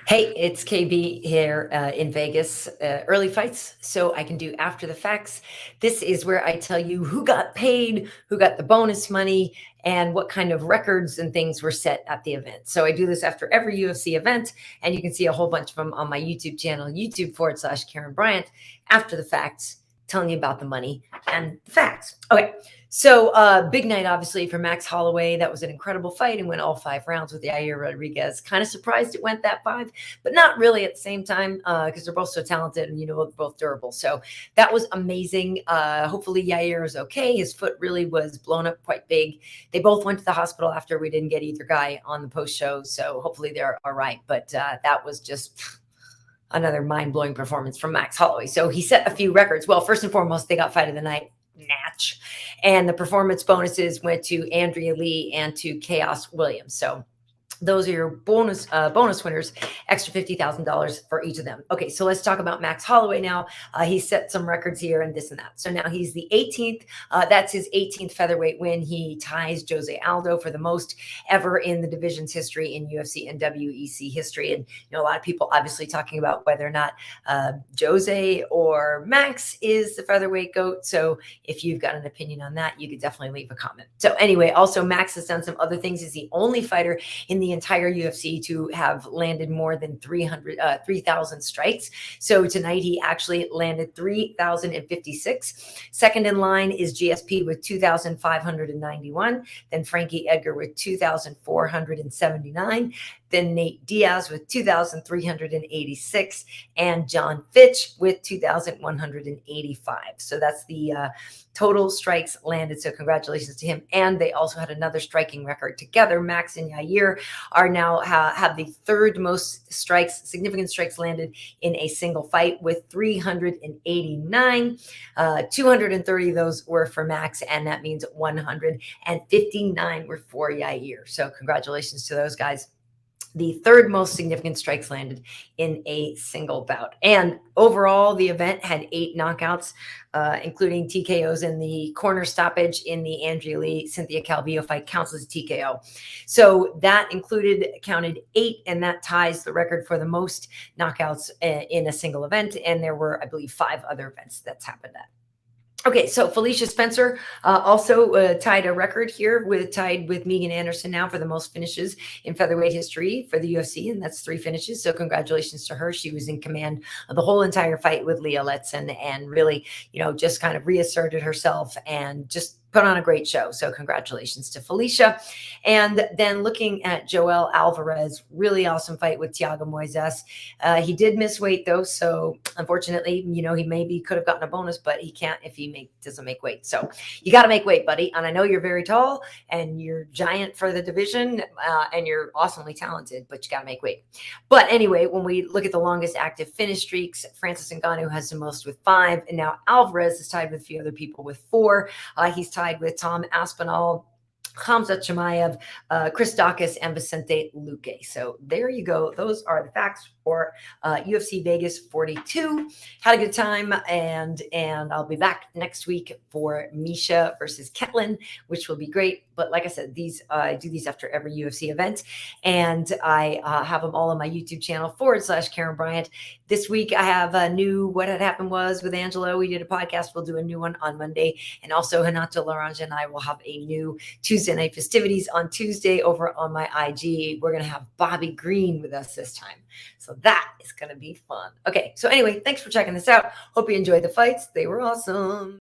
Hey, it's KB here in Vegas. Early fights, so I can do after the facts. This is where I tell you who got paid, who got the bonus money, and what kind of records and things were set at the event. So I do this after every UFC event, and you can see a whole bunch of them on my YouTube channel, YouTube.com/Karyn Bryant, after the facts, telling you about the money and the facts. Okay. So big night, obviously, for Max Holloway. That was an incredible fight and went all 5 rounds with Yair Rodriguez. Kind of surprised it went that 5, but not really at the same time because they're both so talented and, both durable. So that was amazing. Hopefully Yair is okay. His foot really was blown up quite big. They both went to the hospital after. We didn't get either guy on the post show. So hopefully they're all right. But that was just another mind-blowing performance from Max Holloway. So he set a few records. Well, first and foremost, they got fight of the night. Natch. And the performance bonuses went to Andrea Lee and to Chaos Williams. So those are your bonus winners, extra $50,000 for each of them. Okay, so let's talk about Max Holloway now. He set some records here and this and that. So now he's the 18th. That's his 18th featherweight win. He ties Jose Aldo for the most ever in the division's history in UFC and WEC history. And a lot of people obviously talking about whether or not Jose or Max is the featherweight GOAT. So if you've got an opinion on that, you could definitely leave a comment. So anyway, also Max has done some other things. He's the only fighter in the entire UFC to have landed more than 3,000 strikes. So tonight he actually landed 3,056. Second in line is GSP with 2,591. Then Frankie Edgar with 2,479. Then Nate Diaz with 2,386 and John Fitch with 2,185. So that's the total strikes landed. So congratulations to him. And they also had another striking record together. Max and Yair are now have the third most significant strikes landed in a single fight with 389. 230 of those were for Max, and that means 159 were for Yair. So congratulations to those guys. The third most significant strikes landed in a single bout. And overall, the event had 8 knockouts, including TKOs, in the corner stoppage in the Andrea Lee Cynthia Calvillo fight counts as a TKO. So that counted 8, and that ties the record for the most knockouts in a single event. And there were, I believe, 5 other events that's happened at. Okay, so Felicia Spencer also tied a record here, tied with Megan Anderson now for the most finishes in featherweight history for the UFC, and that's 3 finishes. So congratulations to her. She was in command of the whole entire fight with Leah Letson and really, just kind of reasserted herself and just put on a great show. So congratulations to Felicia. And then looking at Joel Alvarez, really awesome fight with Thiago Moises. He did miss weight though. So unfortunately, he maybe could have gotten a bonus, but he can't if he doesn't make weight. So you got to make weight, buddy. And I know you're very tall and you're giant for the division and you're awesomely talented, but you got to make weight. But anyway, when we look at the longest active finish streaks, Francis Ngannou has the most with 5. And now Alvarez is tied with a few other people with 4. He's tied with Tom Aspinall, Khamzat Chimaev, Chris Daukaus, and Vicente Luque. So there you go. Those are the facts for UFC Vegas 42. Had a good time, and I'll be back next week for Misha versus Ketlin, which will be great. But like I said, I do these after every UFC event, and I have them all on my YouTube channel /Karyn Bryant. This week I have a new What Had Happened Was with Angela. We did a podcast. We'll do a new one on Monday, and also Hanato Laranja and I will have a new Tuesday night festivities on Tuesday over on my IG. We're going to have Bobby Green with us this time. So that is going to be fun. Okay. So anyway, thanks for checking this out. Hope you enjoyed the fights. They were awesome.